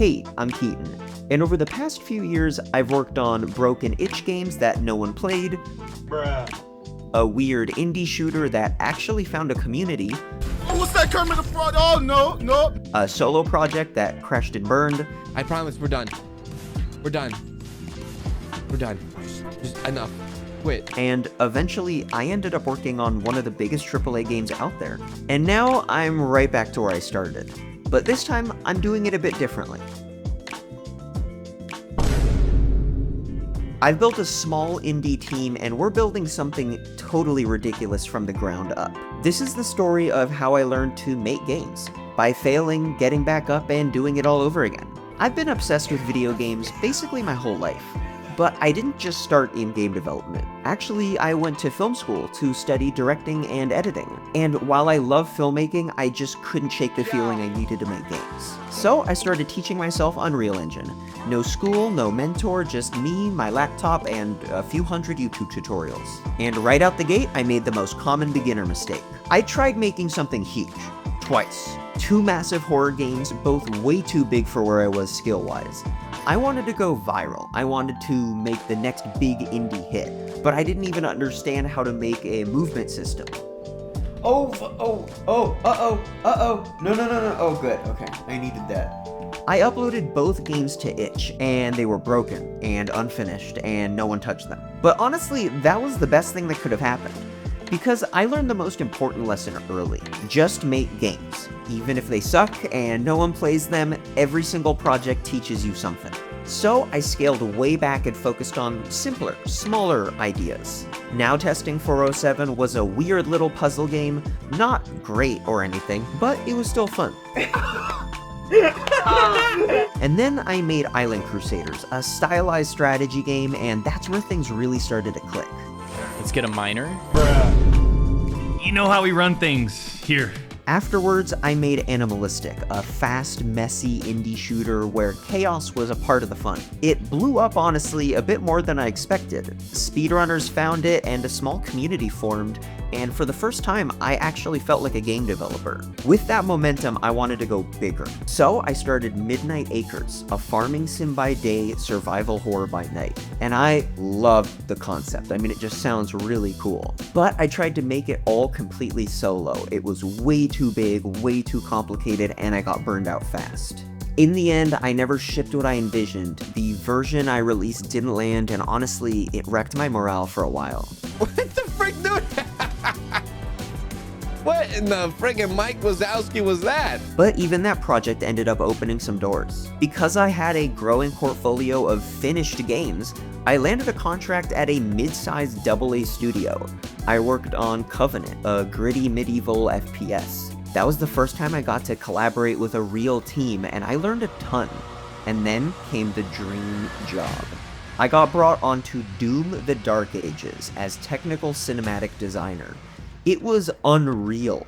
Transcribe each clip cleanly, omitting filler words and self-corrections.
Hey, I'm Keaton, and over the past few years, I've worked on broken itch games that no one played, a weird indie shooter that actually found a community, Oh, what's that Kermit the Frog? Oh, no. a solo project that crashed and burned, I promise we're done. We're done. We're done. Just enough. Quit. and eventually I ended up working on one of the biggest AAA games out there. And now I'm right back to where I started. But this time, I'm doing it a bit differently. I've built a small indie team, and we're building something totally ridiculous from the ground up. This is the story of how I learned to make games, by failing, getting back up, and doing it all over again. I've been obsessed with video games basically my whole life. But I didn't just start in game development. Actually, I went to film school to study directing and editing. And while I love filmmaking, I just couldn't shake the feeling I needed to make games. So I started teaching myself Unreal Engine. No school, no mentor, just me, my laptop, and a few hundred YouTube tutorials. And right out the gate, I made the most common beginner mistake. I tried making something huge. Twice. 2 massive horror games, both way too big for where I was skill-wise. I wanted to go viral. I wanted to make the next big indie hit, but I didn't even understand how to make a movement system. No, oh good, okay, I needed that. I uploaded both games to itch, and they were broken, and unfinished, and no one touched them. But honestly, that was the best thing that could have happened. Because I learned the most important lesson early. Just make games. Even if they suck and no one plays them, every single project teaches you something. So I scaled way back and focused on simpler, smaller ideas. Now Testing 407 was a weird little puzzle game, not great or anything, but it was still fun. And then I made Island Crusaders, a stylized strategy game, and that's where things really started to click. Let's get a miner. You know how we run things here. Afterwards, I made Animalistic, a fast, messy indie shooter where chaos was a part of the fun. It blew up, honestly, a bit more than I expected. Speedrunners found it, and a small community formed, and for the first time, I actually felt like a game developer. With that momentum, I wanted to go bigger. So I started Midnight Acres, a farming sim by day, survival horror by night. And I loved the concept. I mean, it just sounds really cool. But I tried to make it all completely solo. It was way too big, way too complicated, and I got burned out fast. In the end, I never shipped what I envisioned. The version I released didn't land, and honestly, it wrecked my morale for a while. What the frick, dude? What in the friggin' Mike Wazowski was that? But even that project ended up opening some doors. Because I had a growing portfolio of finished games, I landed a contract at a mid-sized AA studio. I worked on Covenant, a gritty medieval FPS. That was the first time I got to collaborate with a real team, and I learned a ton. And then came the dream job. I got brought onto Doom the Dark Ages as technical cinematic designer. It was unreal.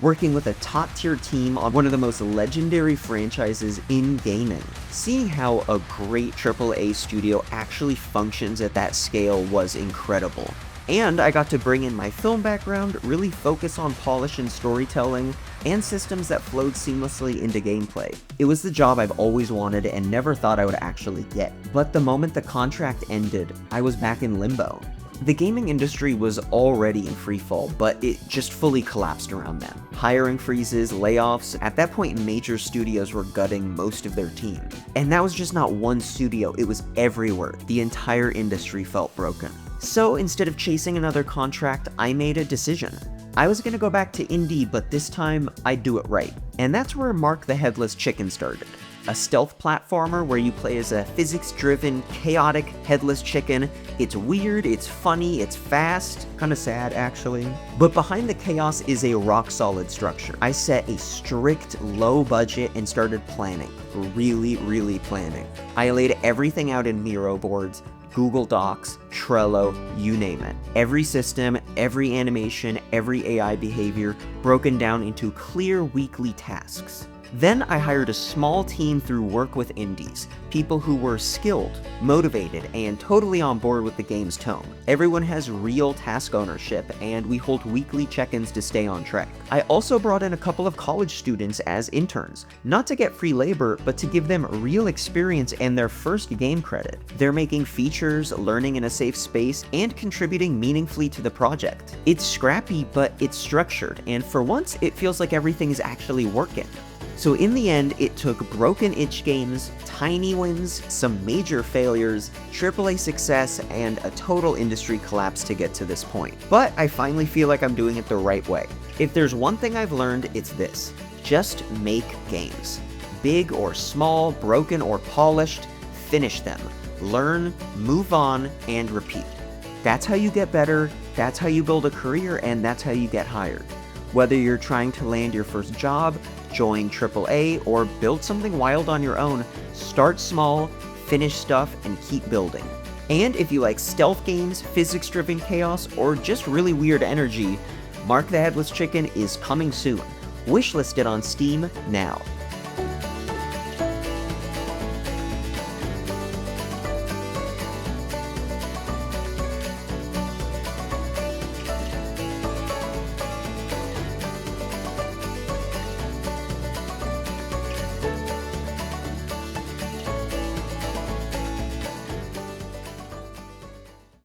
Working with a top-tier team on one of the most legendary franchises in gaming. Seeing how a great AAA studio actually functions at that scale was incredible. And I got to bring in my film background, really focus on polish and storytelling, and systems that flowed seamlessly into gameplay. It was the job I've always wanted and never thought I would actually get. But the moment the contract ended, I was back in limbo. The gaming industry was already in freefall, but it just fully collapsed around them. Hiring freezes, layoffs, at that point major studios were gutting most of their team. And that was just not one studio, it was everywhere. The entire industry felt broken. So instead of chasing another contract, I made a decision. I was gonna go back to indie, but this time I'd do it right. And that's where Mark the Headless Chicken started. A stealth platformer where you play as a physics-driven, chaotic headless chicken. It's weird, it's funny, it's fast, kinda sad actually. But behind the chaos is a rock-solid structure. I set a strict, low budget and started planning. Really planning. I laid everything out in Miro boards, Google Docs, Trello, you name it. Every system, every animation, every AI behavior broken down into clear weekly tasks. Then I hired a small team through work with indies, people who were skilled, motivated, and totally on board with the game's tone. Everyone has real task ownership, and we hold weekly check-ins to stay on track. I also brought in a couple of college students as interns, not to get free labor, but to give them real experience and their first game credit. They're making features, learning in a safe space, and contributing meaningfully to the project. It's scrappy, but it's structured, and for once, it feels like everything is actually working. So in the end, it took broken itch games, tiny wins, some major failures, AAA success, and a total industry collapse to get to this point. But I finally feel like I'm doing it the right way. If there's one thing I've learned, it's this: just make games. Big or small, broken or polished, finish them. Learn, move on, and repeat. That's how you get better, that's how you build a career, and that's how you get hired. Whether you're trying to land your first job, join AAA, or build something wild on your own, start small, finish stuff, and keep building. And if you like stealth games, physics-driven chaos, or just really weird energy, Mark the Headless Chicken is coming soon. Wishlisted on Steam now.